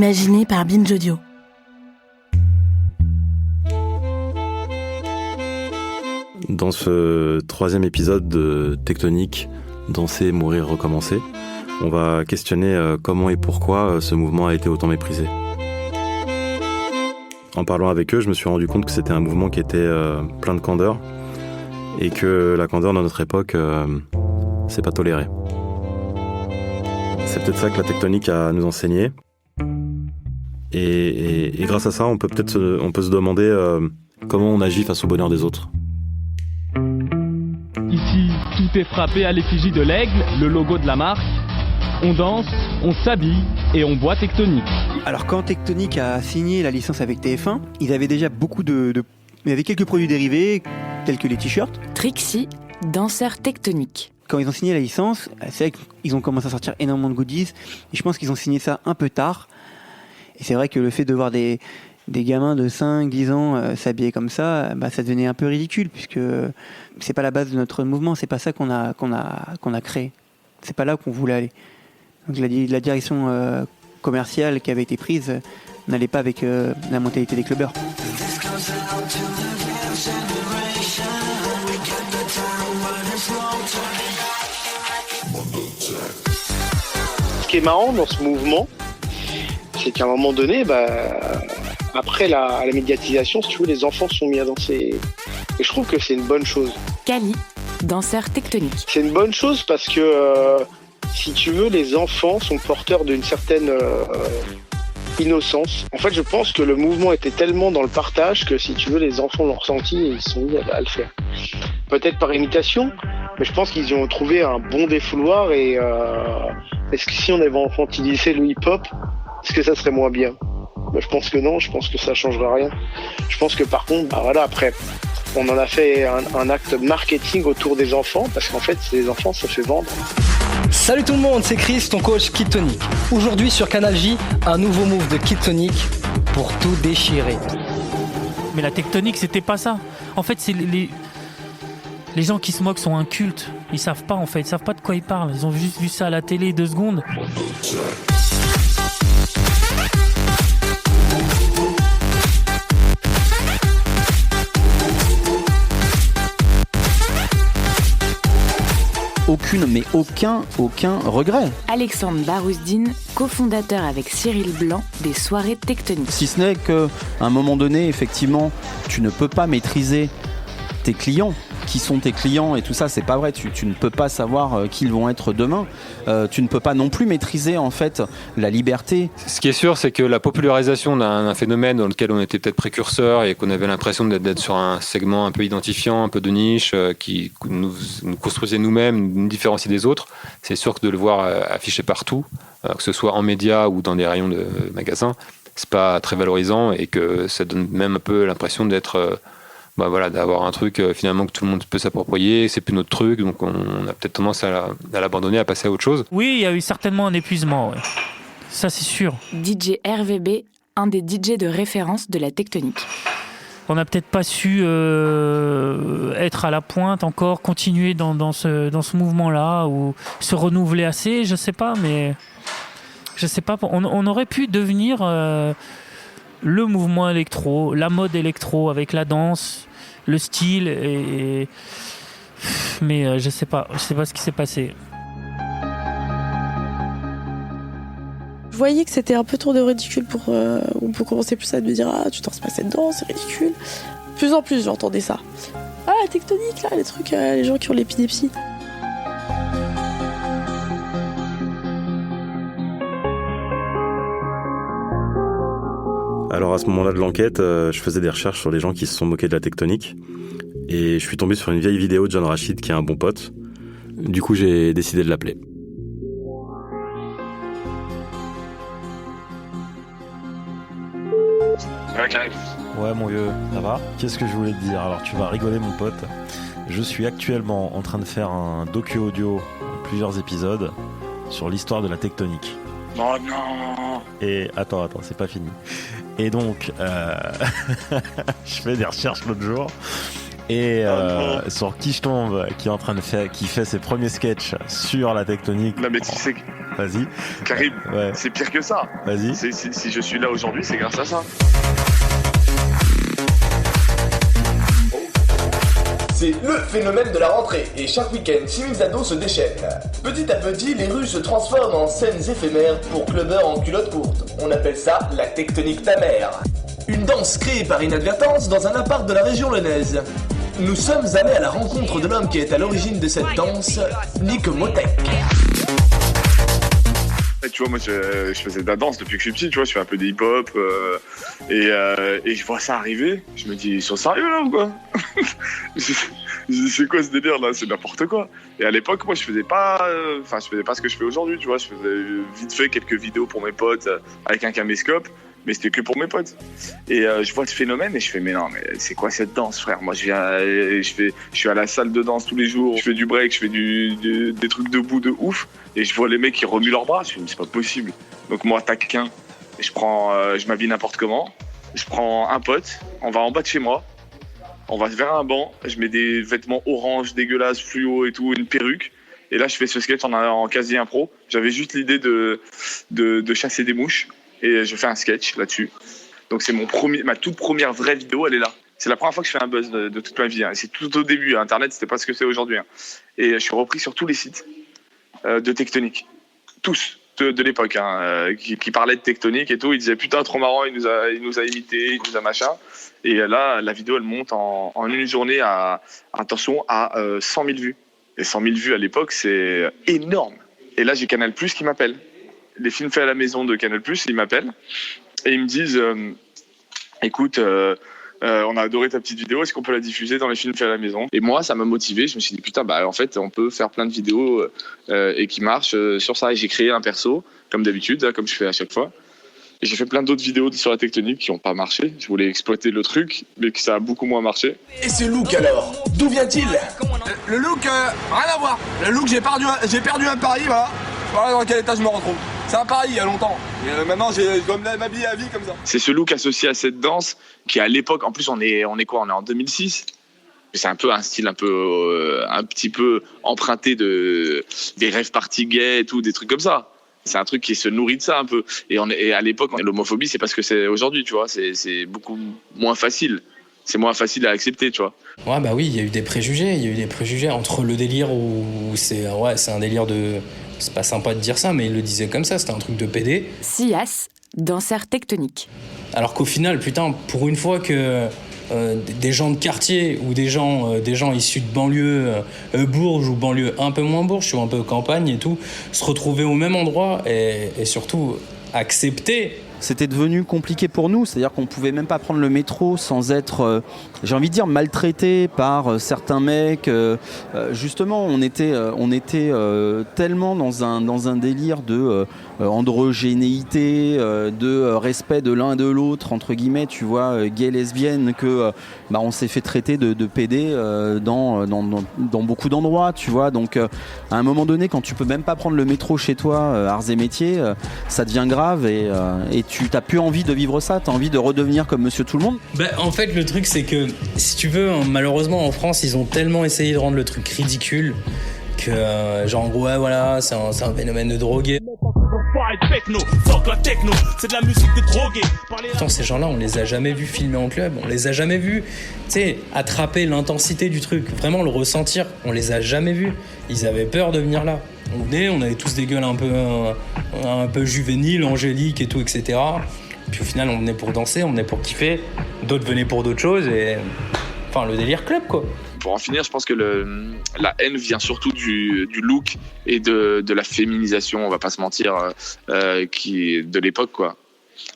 Imaginé par Binge Audio. Dans ce 3e épisode de Tectonique, Danser, mourir, recommencer, on va questionner comment et pourquoi ce mouvement a été autant méprisé. En parlant avec eux, je me suis rendu compte que c'était un mouvement qui était plein de candeur et que la candeur dans notre époque, c'est pas toléré. C'est peut-être ça que la tectonique a à nous enseigner. Et grâce à ça, on peut se demander comment on agit face au bonheur des autres. Ici, tout est frappé à l'effigie de l'aigle, le logo de la marque. On danse, on s'habille et on boit Tectonique. Alors quand Tectonique a signé la licence avec TF1, ils avaient déjà beaucoup il y avait quelques produits dérivés, tels que les t-shirts. Trixie, danseur tectonique. Quand ils ont signé la licence, c'est vrai qu'ils ont commencé à sortir énormément de goodies. Et je pense qu'ils ont signé ça un peu tard. Et c'est vrai que le fait de voir des gamins de 5-10 ans s'habiller comme ça, ça devenait un peu ridicule, puisque c'est pas la base de notre mouvement, c'est pas ça qu'on a créé. C'est pas là qu'on voulait aller. Donc la direction commerciale qui avait été prise n'allait pas avec la mentalité des clubbers. Ce qui est marrant dans ce mouvement, c'est qu'à un moment donné, après la médiatisation, si tu veux, les enfants sont mis à danser. Et je trouve que c'est une bonne chose. Kali, danseur tectonique. C'est une bonne chose parce que, si tu veux, les enfants sont porteurs d'une certaine innocence. En fait, je pense que le mouvement était tellement dans le partage que, si tu veux, les enfants l'ont ressenti et ils sont mis à le faire. Peut-être par imitation, mais je pense qu'ils ont trouvé un bon défouloir et est-ce que si on avait infantilisé le hip-hop, est-ce que ça serait moins bien ? Je pense que non, je pense que ça changerait rien. Je pense que par contre, après, on en a fait un acte marketing autour des enfants, parce qu'en fait, les enfants, ça fait vendre. Salut tout le monde, c'est Chris, ton coach Kid Tonic. Aujourd'hui sur Canal J, un nouveau move de Kid Tonic pour tout déchirer. Mais la tectonique, c'était pas ça. En fait, c'est les gens qui se moquent sont incultes. Ils savent pas, en fait. Ils savent pas de quoi ils parlent. Ils ont juste vu ça à la télé 2 secondes. Aucun regret. Alexandre Barouzdine, cofondateur avec Cyril Blanc des soirées tectoniques. Si ce n'est qu'à un moment donné, effectivement, tu ne peux pas maîtriser tes clients. Qui sont tes clients et tout ça, c'est pas vrai. Tu ne peux pas savoir qui ils vont être demain. Tu ne peux pas non plus maîtriser en fait la liberté. Ce qui est sûr, c'est que la popularisation d'un phénomène dans lequel on était peut-être précurseur et qu'on avait l'impression d'être sur un segment un peu identifiant, un peu de niche, qui nous construisait nous-mêmes, nous différenciait des autres, c'est sûr que de le voir affiché partout, que ce soit en médias ou dans des rayons de magasins, c'est pas très valorisant et que ça donne même un peu l'impression d'être... d'avoir un truc finalement que tout le monde peut s'approprier, c'est plus notre truc, donc on a peut-être tendance à l'abandonner, à passer à autre chose. Oui, il y a eu certainement un épuisement, ouais. Ça c'est sûr. DJ RVB, un des DJ de référence de la tectonique. On n'a peut-être pas su être à la pointe encore, continuer dans ce mouvement-là, ou se renouveler assez, je sais pas, mais... Je sais pas, on aurait pu devenir... le mouvement électro, la mode électro avec la danse, le style, mais je sais pas ce qui s'est passé. Je voyais que c'était un peu tourné au ridicule on peut commencer plus à me dire tu danses pas cette danse, c'est ridicule. De plus en plus j'entendais ça. La tectonique là, les trucs, les gens qui ont l'épilepsie. Alors à ce moment-là de l'enquête, je faisais des recherches sur les gens qui se sont moqués de la tectonique et je suis tombé sur une vieille vidéo de John Rachid qui est un bon pote. Du coup, j'ai décidé de l'appeler. Ouais mon vieux, ça va ? Qu'est-ce que je voulais te dire ? Alors tu vas rigoler mon pote. Je suis actuellement en train de faire un docu audio, plusieurs épisodes, sur l'histoire de la tectonique. Oh non. Et attends, c'est pas fini. Et donc, je fais des recherches l'autre jour Et sur qui je tombe, qui fait ses premiers sketchs sur la tectonique. Non mais tu sais que... Vas-y. Karim, c'est pire que ça. Vas-y. Si je suis là aujourd'hui, c'est grâce à ça. C'est le phénomène de la rentrée, et chaque week-end, 6000 ados se déchaînent. Petit à petit, les rues se transforment en scènes éphémères pour clubbers en culotte courte. On appelle ça la tectonique ta mère. Une danse créée par inadvertance dans un appart de la région lyonnaise. Nous sommes allés à la rencontre de l'homme qui est à l'origine de cette danse, Nick Motek. Tu vois, moi je faisais de la danse depuis que je suis petit, tu vois, je fais un peu de hip-hop et je vois ça arriver, je me dis, ils sont sérieux là ou quoi? C'est quoi ce délire là? C'est n'importe quoi. Et à l'époque, moi je faisais pas ce que je fais aujourd'hui, tu vois, je faisais vite fait quelques vidéos pour mes potes avec un caméscope, mais c'était que pour mes potes. Et je vois ce phénomène et je fais, mais non, mais c'est quoi cette danse, frère? Moi je suis à la salle de danse tous les jours, je fais du break, je fais des trucs debout de ouf. Et je vois les mecs qui remuent leurs bras, je me dis c'est pas possible. Donc moi, taquin, je m'habille n'importe comment, je prends un pote, on va en bas de chez moi, on va vers un banc, je mets des vêtements orange, dégueulasses, fluo et tout, une perruque. Et là, je fais ce sketch en quasi impro. J'avais juste l'idée de chasser des mouches et je fais un sketch là-dessus. Donc c'est ma toute première vraie vidéo, elle est là. C'est la première fois que je fais un buzz de toute ma vie. Hein. C'est tout au début. Internet, c'était pas ce que c'est aujourd'hui. Hein. Et je suis repris sur tous les sites de tectonique. Tous de l'époque, hein, qui parlaient de tectonique et tout. Ils disaient putain, trop marrant, il nous a imité, il nous a machin. Et là, la vidéo, elle monte en une journée à 100 000 vues. Et 100 000 vues à l'époque, c'est énorme. Et là, j'ai Canal+ qui m'appelle. Les films faits à la maison de Canal+, ils m'appellent et ils me disent écoute, on a adoré ta petite vidéo, est-ce qu'on peut la diffuser dans les films faits à la maison? Et moi, ça m'a motivé, je me suis dit putain, bah en fait, on peut faire plein de vidéos et qui marchent sur ça. Et j'ai créé un perso, comme d'habitude, hein, comme je fais à chaque fois. Et j'ai fait plein d'autres vidéos sur la tectonique qui n'ont pas marché. Je voulais exploiter le truc, mais que ça a beaucoup moins marché. Et ce look alors, d'où vient-il? Le look, rien à voir. Le look, j'ai perdu à Paris, voilà. Voilà dans quel état je me retrouve. C'est à Paris il y a longtemps. Et maintenant, je dois m'habiller à vie comme ça. C'est ce look associé à cette danse qui, à l'époque, en plus, on est quoi? On est en 2006. C'est un peu un style un petit peu emprunté des rêves party gays et tout, des trucs comme ça. C'est un truc qui se nourrit de ça un peu. Et à l'époque, l'homophobie, c'est parce que c'est aujourd'hui, tu vois. C'est beaucoup moins facile. C'est moins facile à accepter, tu vois. Ouais, bah oui, il y a eu des préjugés. Il y a eu des préjugés entre le délire où c'est un délire de... C'est pas sympa de dire ça, mais il le disait comme ça, c'était un truc de PD. Sias, danseur tectonique. Alors qu'au final, putain, pour une fois que des gens de quartier ou des gens issus de banlieue Bourges ou banlieue un peu moins Bourges, ou un peu campagne et tout, se retrouvaient au même endroit et surtout accepter. C'était devenu compliqué pour nous, c'est-à-dire qu'on pouvait même pas prendre le métro sans être, j'ai envie de dire, maltraité par certains mecs. Justement, on était tellement dans un délire de androgénéité, de respect de l'un et de l'autre, entre guillemets, tu vois, gay, lesbienne, que on s'est fait traiter de PD dans beaucoup d'endroits, tu vois. Donc, à un moment donné, quand tu peux même pas prendre le métro chez toi, arts et métiers, ça devient grave et tu n'as plus envie de vivre ça, tu as envie de redevenir comme Monsieur Tout-le-Monde. En fait, le truc, c'est que, si tu veux, malheureusement, en France, ils ont tellement essayé de rendre le truc ridicule que, genre, en gros, ouais, voilà, c'est un phénomène de drogué. C'est de la musique de drogué. Pourtant, ces gens-là, on les a jamais vus filmer en club, on les a jamais vus, tu sais, attraper l'intensité du truc, vraiment le ressentir, on les a jamais vus. Ils avaient peur de venir là. On venait, on avait tous des gueules un peu juvéniles, angéliques et tout, etc. Puis au final, on venait pour danser, on venait pour kiffer. D'autres venaient pour d'autres choses et... Enfin, le délire club, quoi. Pour en finir, je pense que la haine vient surtout du look et de la féminisation, on va pas se mentir, de l'époque, quoi.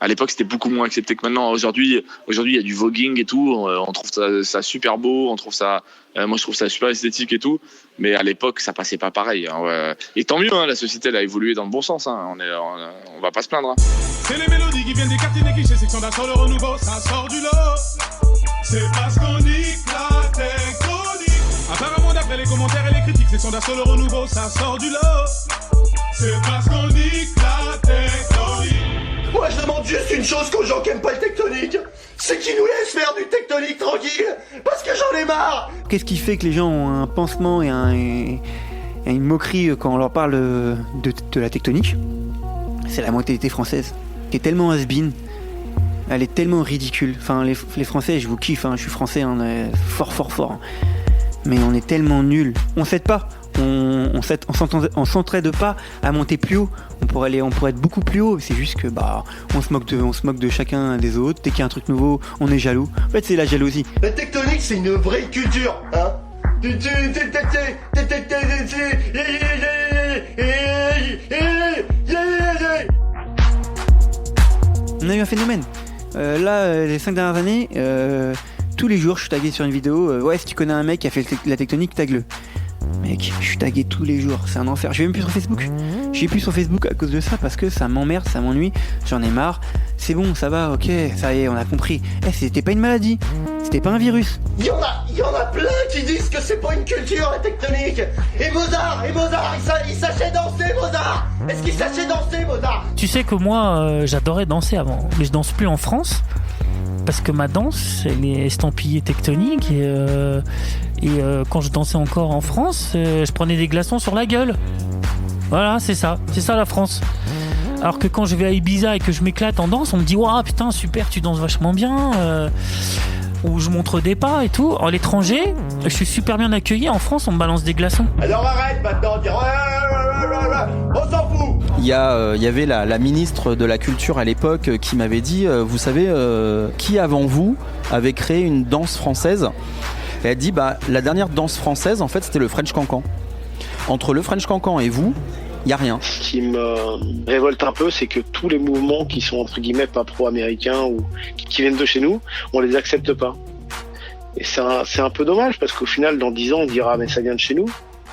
À l'époque, c'était beaucoup moins accepté que maintenant. Aujourd'hui, il y a du voguing et tout. On trouve ça super beau. On trouve ça, moi, je trouve ça super esthétique et tout. Mais à l'époque, ça passait pas pareil. Hein, ouais. Et tant mieux, hein, la société elle a évolué dans le bon sens. Hein. On va pas se plaindre. Hein. C'est les mélodies qui viennent des quartiers négligés. C'est que ça sort le renouveau, ça sort du lot. C'est parce qu'on nique la tectonique. Apparemment, d'après les commentaires et les critiques, c'est que ça sort le renouveau, ça sort du lot. C'est parce qu'on nique la tectonique. Moi je demande juste une chose qu'aux gens qui aiment pas le tectonique, c'est qu'ils nous laissent faire du tectonique tranquille, parce que j'en ai marre. Qu'est-ce qui fait que les gens ont un pansement et une moquerie quand on leur parle de la tectonique? C'est la mentalité française, qui est tellement has-been, elle est tellement ridicule. Enfin, les Français, je vous kiffe, hein, je suis français, on est fort. Mais on est tellement nuls. On s'aide pas. On s'entraide pas à monter plus haut. On pourrait être beaucoup plus haut. C'est juste que on se moque de chacun des autres. Dès qu'il y a un truc nouveau, on est jaloux. En fait, c'est la jalousie. La tectonique, c'est une vraie culture, hein. On a eu un phénomène. Là, les 5 dernières années, tous les jours, je suis tagué sur une vidéo. Ouais, si tu connais un mec qui a fait la tectonique, tague-le. Mec, je suis tagué tous les jours, c'est un enfer. Je vais même plus sur Facebook. J'ai plus sur Facebook à cause de ça parce que ça m'emmerde, ça m'ennuie. J'en ai marre. C'est bon, ça va, ok, ça y est, on a compris. C'était pas une maladie, c'était pas un virus. Il y en a plein qui disent que c'est pas une culture la tectonique. Et Mozart, il sachait danser, Mozart. Est-ce qu'il sachait danser, Mozart? Tu sais que moi, j'adorais danser avant, mais je danse plus en France. Parce que ma danse, elle est estampillée tectonique et quand je dansais encore en France, je prenais des glaçons sur la gueule. Voilà, c'est ça la France. Alors que quand je vais à Ibiza et que je m'éclate en danse, on me dit waouh putain super, tu danses vachement bien. Ou je montre des pas et tout. À l'étranger, je suis super bien accueilli. En France, on me balance des glaçons. Alors arrête maintenant de dire on s'en fout. Il y avait la ministre de la Culture à l'époque qui m'avait dit, vous savez, qui avant vous avait créé une danse française? Et elle dit, la dernière danse française, en fait, c'était le French Cancan. Entre le French Cancan et vous, il n'y a rien. Ce qui me révolte un peu, c'est que tous les mouvements qui sont entre guillemets pas pro-américains ou qui viennent de chez nous, on les accepte pas. Et c'est un peu dommage parce qu'au final, dans 10 ans, on dira mais ça vient de chez nous.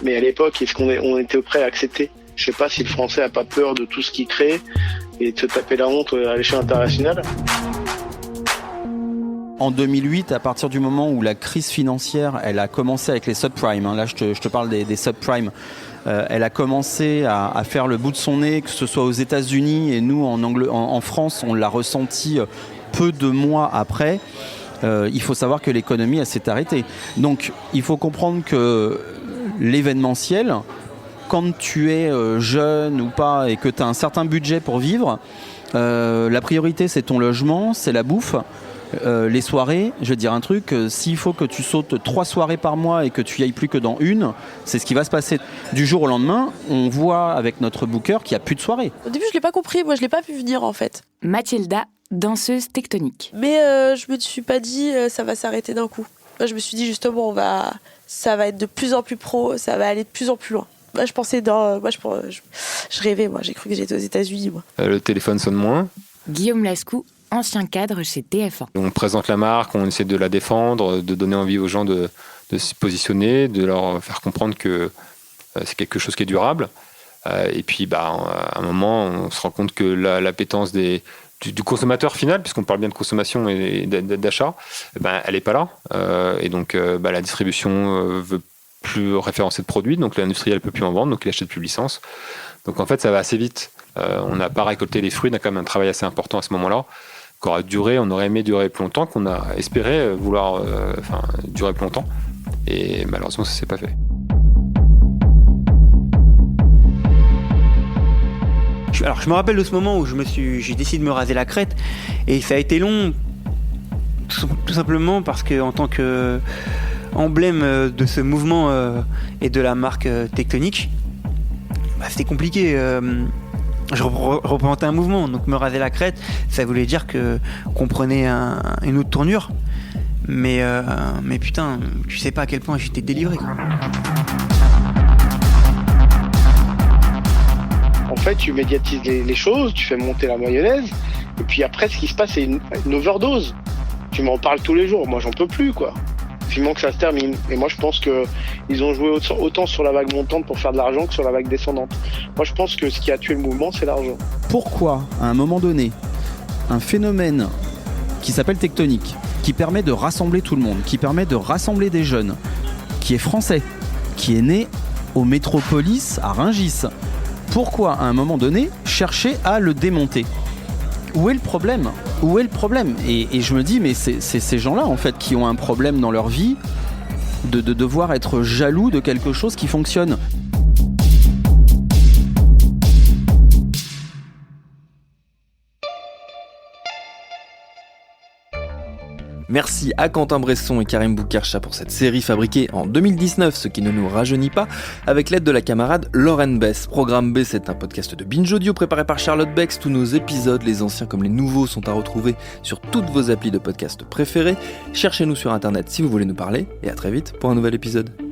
Mais à l'époque, est-ce qu'on était prêt à accepter? Je sais pas si le français a pas peur de tout ce qu'il crée et de se taper la honte à l'échelle internationale. En 2008, à partir du moment où la crise financière, elle a commencé avec les subprimes, hein, là je te parle des subprimes, elle a commencé à faire le bout de son nez, que ce soit aux États-Unis et nous en France, on l'a ressenti peu de mois après. Il faut savoir que l'économie, elle s'est arrêtée. Donc il faut comprendre que l'événementiel, quand tu es jeune ou pas et que tu as un certain budget pour vivre, la priorité c'est ton logement, c'est la bouffe. Les soirées, je vais te dire un truc, s'il faut que tu sautes 3 soirées par mois et que tu y ailles plus que dans une, c'est ce qui va se passer. Du jour au lendemain, on voit avec notre booker qu'il n'y a plus de soirées. Au début, je l'ai pas compris, moi je l'ai pas pu venir en fait. Mathilda, danseuse tectonique. Mais je me suis pas dit ça va s'arrêter d'un coup. Moi, je me suis dit justement ça va être de plus en plus pro, ça va aller de plus en plus loin. Moi, je pensais je rêvais, moi j'ai cru que j'étais aux États-Unis. Moi. Le téléphone sonne moins. Guillaume Lascou, ancien cadre chez TF1. On présente la marque, on essaie de la défendre, de donner envie aux gens de se positionner, de leur faire comprendre que c'est quelque chose qui est durable. Et puis, à un moment, on se rend compte que l'appétence du consommateur final, puisqu'on parle bien de consommation et d'achat, elle n'est pas là. Et donc, la distribution veut plus référencer de produits, donc l'industriel peut plus en vendre, donc il achète plus licence. Donc en fait, ça va assez vite. On n'a pas récolté les fruits, on a quand même un travail assez important à ce moment-là. On aurait aimé durer plus longtemps, qu'on a espéré vouloir durer plus longtemps. Et malheureusement, ça ne s'est pas fait. Alors, je me rappelle de ce moment où j'ai décidé de me raser la crête, et ça a été long, tout simplement parce que en tant que emblème de ce mouvement et de la marque tectonique, c'était compliqué. Je représentais un mouvement, donc me raser la crête, ça voulait dire qu'on prenait une autre tournure. Mais putain, tu sais pas à quel point j'étais délivré, quoi. En fait, tu médiatises les choses, tu fais monter la mayonnaise, et puis après, ce qui se passe, c'est une overdose. Tu m'en parles tous les jours, moi j'en peux plus, quoi. Vivement que ça se termine. Et moi, je pense qu'ils ont joué autant sur la vague montante pour faire de l'argent que sur la vague descendante. Moi, je pense que ce qui a tué le mouvement, c'est l'argent. Pourquoi, à un moment donné, un phénomène qui s'appelle tectonique, qui permet de rassembler tout le monde, qui permet de rassembler des jeunes, qui est français, qui est né au Métropolis à Rungis, pourquoi, à un moment donné, chercher à le démonter ? où est le problème ? Où est le problème ? Et je me dis, mais c'est ces gens-là, en fait, qui ont un problème dans leur vie de devoir être jaloux de quelque chose qui fonctionne. Merci à Quentin Bresson et Karim Boukercha pour cette série fabriquée en 2019, ce qui ne nous rajeunit pas, avec l'aide de la camarade Lauren Bess. Programme B, c'est un podcast de Binge Audio préparé par Charlotte Bex. Tous nos épisodes, les anciens comme les nouveaux, sont à retrouver sur toutes vos applis de podcast préférées. Cherchez-nous sur internet si vous voulez nous parler, et à très vite pour un nouvel épisode.